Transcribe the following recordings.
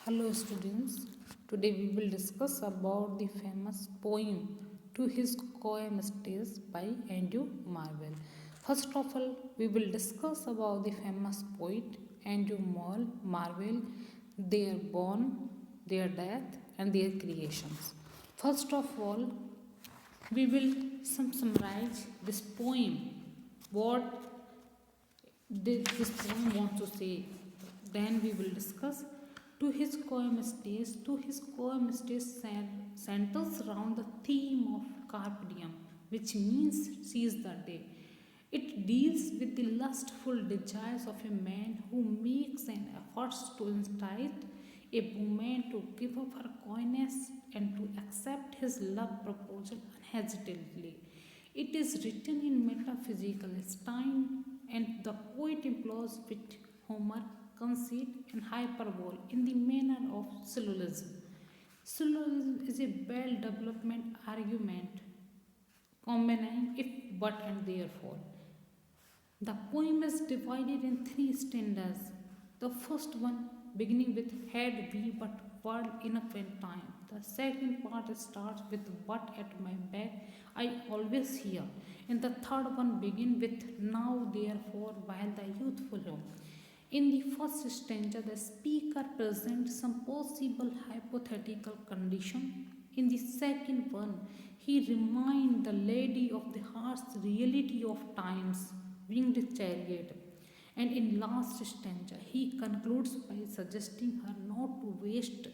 Hello students, today we will discuss about the famous poem To His Co-Mistress by Andrew Marvell. First of all, we will discuss about the famous poet Andrew Marvell, their born, their death and their creations. First of all, we will summarize this poem, what this poem wants to say. Then we will discuss to his co-mistress. To his co-mistress centers around the theme of carpe diem, which means seize the day. It deals with the lustful desires of a man who makes an effort to incite a woman to give up her coyness and to accept his love proposal unhesitatingly. It is written in metaphysical style, and the poet employs wit, humor, conceit, and hyperbole in the manner of syllogism. Syllogism is a well-developed argument combining if, but, and therefore. The poem is divided in three stanzas. The first one beginning with had we but world enough and time. The second part starts with what at my back I always hear. And the third one begins with now therefore while the youthful home. In the first stanza, the speaker presents some possible hypothetical condition. In the second one, he reminds the lady of the harsh reality of time's winged chariot. And in last stanza, he concludes by suggesting her not to waste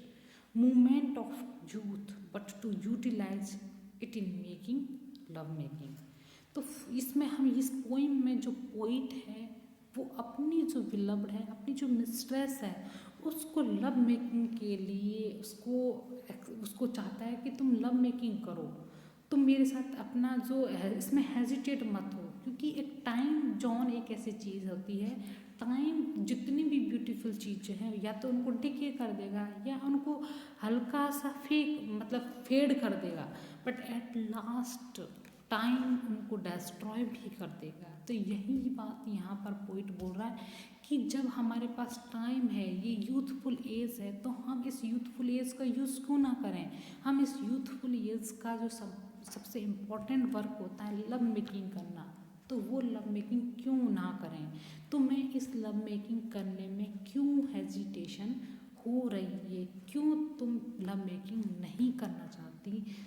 moment of youth but to utilize it in making love making. तो इसमें हम इस poem में जो poet है वो अपनी जो विलव्ड है, अपनी जो मिस्ट्रेस है, उसको लव मेकिंग के लिए उसको चाहता है कि तुम लव मेकिंग करो, तुम मेरे साथ अपना जो है इसमें हेजिटेट मत हो. क्योंकि एक टाइम जॉन एक ऐसी चीज़ होती है, टाइम जितनी भी ब्यूटीफुल चीज़ें हैं या तो उनको डिके कर देगा या उनको हल्का सा फेड कर देगा, बट एट लास्ट टाइम उनको डिस्ट्रॉय भी कर देगा. तो यही बात यहाँ पर पोइट बोल रहा है कि जब हमारे पास टाइम है, ये यूथफुल एज है, तो हम इस यूथफुल एज का यूज़ क्यों ना करें. हम इस यूथफुल एज का जो सबसे इम्पॉर्टेंट वर्क होता है लव मेकिंग करना, तो वो लव मेकिंग क्यों ना करें. तो मैं इस लव मेकिंग करने में क्यों हेजिटेशन हो रही है, क्यों तुम लव मेकिंग नहीं करना चाहती,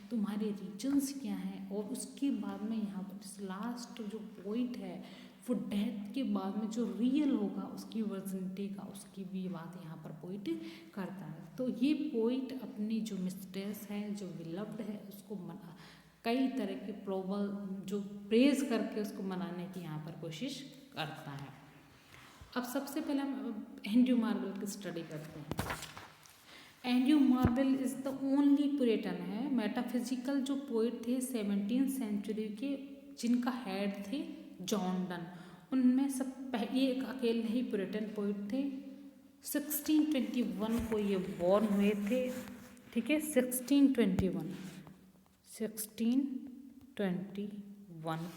तुम्हारे रीजन्स क्या हैं. और उसके बाद में यहाँ पर लास्ट जो पॉइंट है वो डेथ के बाद में जो रियल होगा उसकी वर्जिनिटी का, उसकी भी बात यहाँ पर पोइट करता है. तो ये पोइट अपनी जो मिस्ट्रेस है, जो विलव्ड है, उसको कई तरह के प्रोबल जो प्रेज करके उसको मनाने की यहाँ पर कोशिश करता है. अब सबसे पहले हम एंड्रू मार्वेल की स्टडी करते हैं. Andrew Marvell is the only Puritan है, मेटाफिजिकल जो पोइट थे 17th सेंचुरी के, जिनका हेड थे जॉन डन. उनमें ये एक अकेले ही पुरेटन पोइट थे. 1621 को ये बॉर्न हुए थे. ठीक है, 1621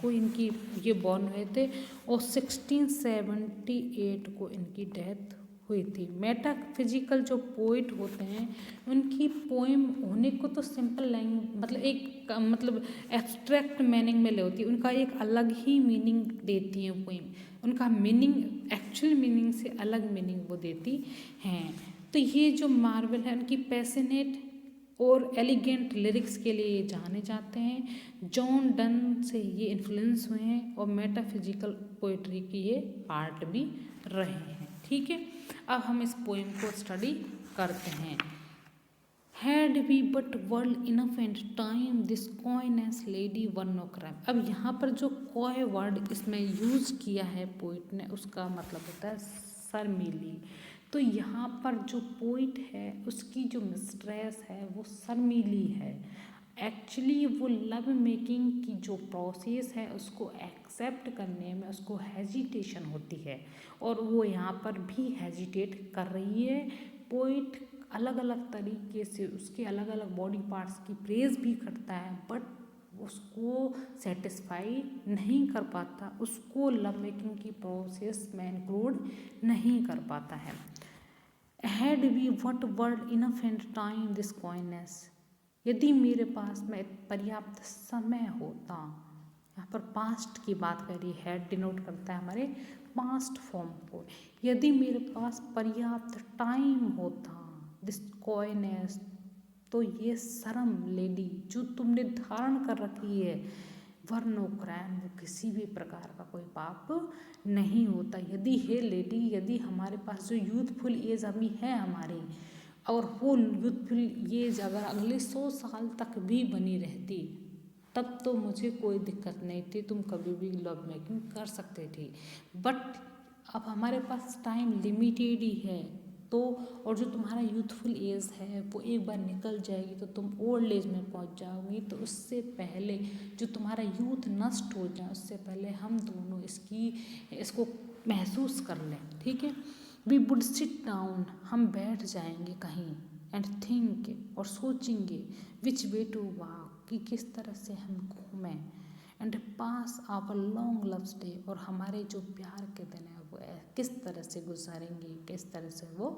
को इनकी ये बॉर्न हुए थे और 1678 को इनकी डेथ हुई थी. मेटाफिजिकल जो पोइट होते हैं उनकी पोइम होने को तो सिंपल लैंग्वेज एब्स्ट्रैक्ट मीनिंग में ले होती है, उनका एक अलग ही मीनिंग देती हैं पोइम. उनका मीनिंग एक्चुअल मीनिंग से अलग मीनिंग वो देती हैं. तो ये जो मार्वेल है उनकी पैशनेट और एलिगेंट लिरिक्स के लिए जाने जाते हैं. जॉन डन से ये इन्फ्लुएंस हुए हैं और मेटाफिजिकल पोइट्री की ये पार्ट भी रहे हैं. ठीक है, अब हम इस पोएम को स्टडी करते हैं. Had we but world enough and time this coyness lady one no crime. अब यहाँ पर जो कॉय वर्ड इसमें यूज़ किया है पोइट ने, उसका मतलब होता है शर्मीली. तो यहाँ पर जो पोइट है उसकी जो मिस्ट्रेस है वो शर्मीली है. एक्चुअली वो लव मेकिंग की जो प्रोसेस है उसको एक्सेप्ट करने में उसको हेजिटेशन होती है और वो यहाँ पर भी हेजिटेट कर रही है. पोइट अलग अलग तरीके से उसके अलग अलग बॉडी पार्ट्स की प्रेज भी करता है, बट उसको सेटिस्फाई नहीं कर पाता, उसको लव मेकिंग की प्रोसेस में इंक्लूड नहीं कर पाता है. Had we what word enough and time this coyness, यदि मेरे पास में पर्याप्त समय होता, यहाँ पर पास्ट की बात करी, हैड डिनोट करता है हमारे पास्ट फॉर्म को, यदि मेरे पास पर्याप्त टाइम होता, दिस कॉइनेस, तो ये शर्म लेडी जो तुमने धारण कर रखी है, वर्ण क्रैन, वो किसी भी प्रकार का कोई पाप नहीं होता। यदि हे लेडी, यदि हमारे पास जो यूथफुल एज अभी है हमारी, और वो यूथफुल एज अगर अगले 100 साल तक भी बनी रहती, तब तो मुझे कोई दिक्कत नहीं थी, तुम कभी भी लव मेकिंग कर सकते थे। बट अब हमारे पास टाइम लिमिटेड ही है, तो और जो तुम्हारा यूथफुल एज है वो एक बार निकल जाएगी तो तुम ओल्ड एज में पहुंच जाओगी, तो उससे पहले जो तुम्हारा यूथ नष्ट हो जाए उससे पहले हम दोनों इसको महसूस कर लें, ठीक है। वी वुड सिट डाउन, हम बैठ जाएंगे कहीं, एंड थिंक, और सोचेंगे, विच वे टू वॉक, कि किस तरह से हम घूमें, and pass our long love's day, और हमारे जो प्यार के दिन है वो किस तरह से गुजारेंगे, किस तरह से वो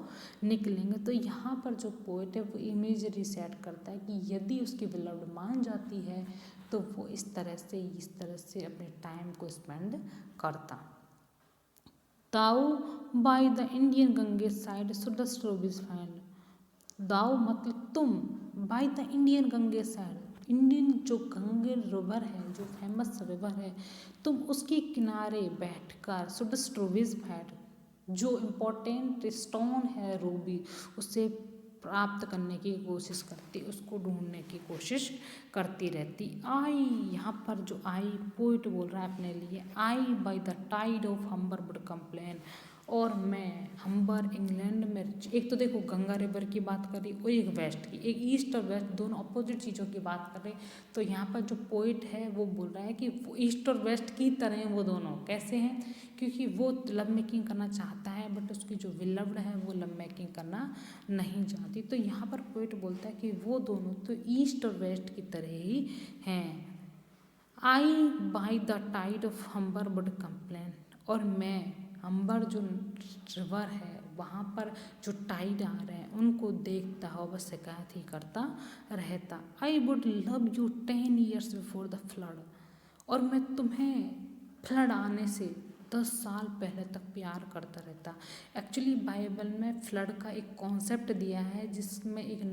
निकलेंगे। तो यहाँ पर जो पोएट है वो इमेजरी सेट करता है कि यदि उसकी बिलव्ड मान जाती है तो वो इस तरह से अपने टाइम को स्पेंड करता। Thou by the Indian Ganges side shouldst rubies find, thou मतलब तुम, by the Indian Ganges side, Indian जो गंगे रिवर है, जो फेमस रिवर है, तुम उसके किनारे बैठकर सुडस्ट रूबीज फाइंड, जो इम्पोर्टेंट स्टोन है रूबी, उसे प्राप्त करने की कोशिश करती, उसको ढूंढने की कोशिश करती रहती। आई, यहाँ पर जो आई पोइट बोल रहा है अपने लिए, I by the tide of Humber would complain, और मैं हम्बर इंग्लैंड में, एक तो देखो गंगा रिवर की बात कर रही और एक वेस्ट की, एक ईस्ट और वेस्ट दोनों अपोजिट चीज़ों की बात कर रहे। तो यहाँ पर जो पोइट है वो बोल रहा है कि वो ईस्ट और वेस्ट की तरह हैं, वो दोनों कैसे हैं, क्योंकि वो लव मेकिंग करना चाहता है बट उसकी जो विलव्ड है वो लव मेकिंग करना नहीं चाहती। तो यहाँ पर पोइट बोलता है कि वो दोनों तो ईस्ट और वेस्ट की तरह ही हैं। I by the tide of Humber would complain, और मैं हम्बर जो रिवर है वहाँ पर जो टाइड आ रहे हैं उनको देखता हुआ बस शिकायत ही करता रहता। I would love you 10 years before the flood, और मैं तुम्हें फ्लड आने से 10 साल पहले तक प्यार करता रहता। एक्चुअली बाइबल में फ्लड का एक कॉन्सेप्ट दिया है जिसमें एक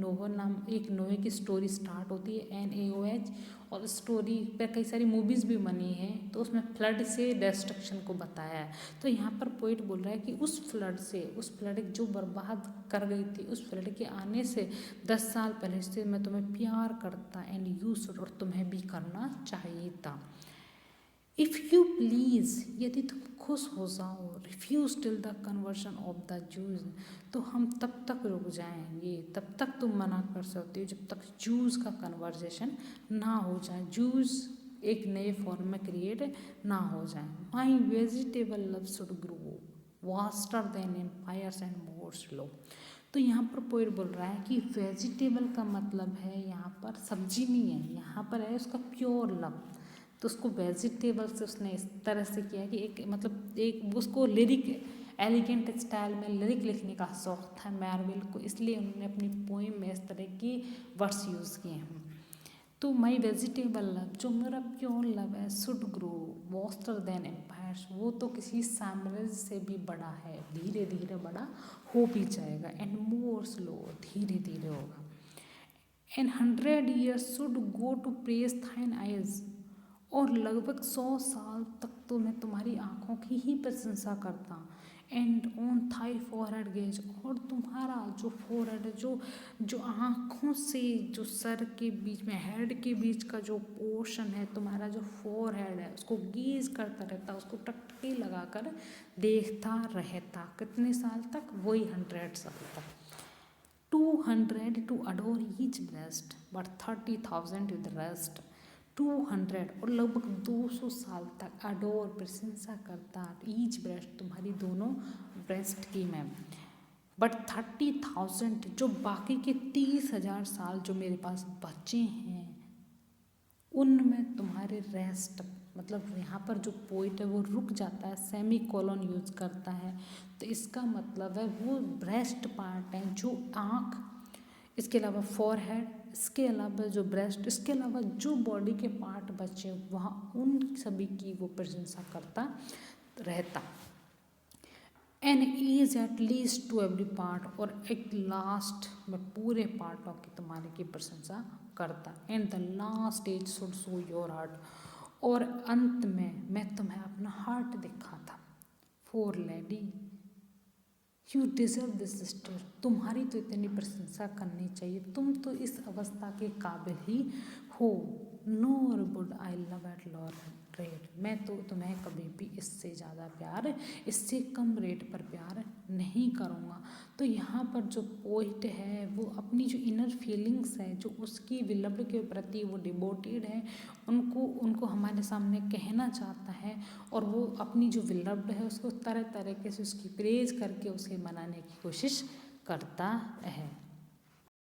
नोहे की स्टोरी स्टार्ट होती है, NAOH, और स्टोरी पर कई सारी मूवीज़ भी बनी हैं, तो उसमें फ्लड से डिस्ट्रक्शन को बताया है। तो यहाँ पर पोइट बोल रहा है कि उस फ्लड जो बर्बाद कर गई थी, उस फ्लड के आने से 10 साल पहले से मैं तुम्हें प्यार करता, एंड यू शुड, और तुम्हें भी करना चाहिए था। इफ़ यू प्लीज़, यदि तुम खुश हो जाओ, refuse till the conversion of the Jews, तो हम तब तक रुक जाएंगे, तब तक तुम मना कर सकते हो जब तक जूज का कन्वर्जेशन ना हो जाए, जूज एक नए फॉर्म में क्रिएट ना हो जाए। My vegetable love should grow vaster than empires and more slow. तो यहाँ पर पोइट बोल रहा है कि वेजिटेबल का मतलब है यहाँ पर सब्जी नहीं है, यहाँ पर है उसका प्योर लव। तो उसको वेजिटेबल से उसने इस तरह से किया कि एक उसको लिरिक एलिगेंट स्टाइल में लिरिक लिखने का शौक था मैरविल को, इसलिए उन्होंने अपनी पोइम में इस तरह की वर्ड्स यूज़ किए हैं। तो माई वेजिटेबल लव, जो मेरा प्योर लव है, should grow vaster than empires, वो तो किसी साम्राज्य से भी बड़ा है, धीरे धीरे बड़ा हो भी जाएगा, एंड मोर स्लो, धीरे धीरे होगा। And 100 years should go to praise thine eyes, और लगभग 100 साल तक तो मैं तुम्हारी आँखों की ही प्रशंसा करता। And on thy forehead gaze, और तुम्हारा जो फोरहेड है, जो आँखों से जो सर के बीच में हेड के बीच का जो पोर्शन है, तुम्हारा जो फोरहेड है उसको गेज करता रहता, उसको टकटकी लगाकर देखता रहता। कितने साल तक? वही 100 साल तक। 200 to adore each breast but 30,000 to the rest. 200 और लगभग 200 साल तक अडोर प्रशंसा करता ईच ब्रेस्ट, तुम्हारी दोनों ब्रेस्ट की मैं, बट 30,000 जो बाकी के 30,000 साल जो मेरे पास बचे हैं उनमें तुम्हारे रेस्ट मतलब यहाँ पर जो पोइट है वो रुक जाता है, सेमी कोलन यूज करता है। तो इसका मतलब है वो ब्रेस्ट पार्ट है, जो आँख, इसके अलावा फॉरहेड, इसके अलावा जो ब्रेस्ट, इसके अलावा जो बॉडी के पार्ट बचे वहाँ उन सभी की वो प्रशंसा करता रहता। An is at least to every part, और एक लास्ट में पूरे पार्टों की तुम्हारे की प्रशंसा करता। And the last age should show your heart, और अंत में मैं तुम्हें अपना हार्ट दिखाता। For lady you deserve this sister, तुम्हारी तो इतनी प्रशंसा करनी चाहिए, तुम तो इस अवस्था के काबिल ही हो। Nor would I love at lower rate, मैं तो तुम्हें कभी भी इससे ज़्यादा प्यार, इससे कम रेट पर प्यार नहीं करूँगा। तो यहाँ पर जो पोइट है वो अपनी जो इनर फीलिंग्स है, जो उसकी विलव्ड के प्रति वो डिवोटेड है, उनको हमारे सामने कहना चाहता है, और वो अपनी जो विलव्ड है उसको तरह तरीके से उसकी प्रेज करके उसे मनाने की कोशिश करता है।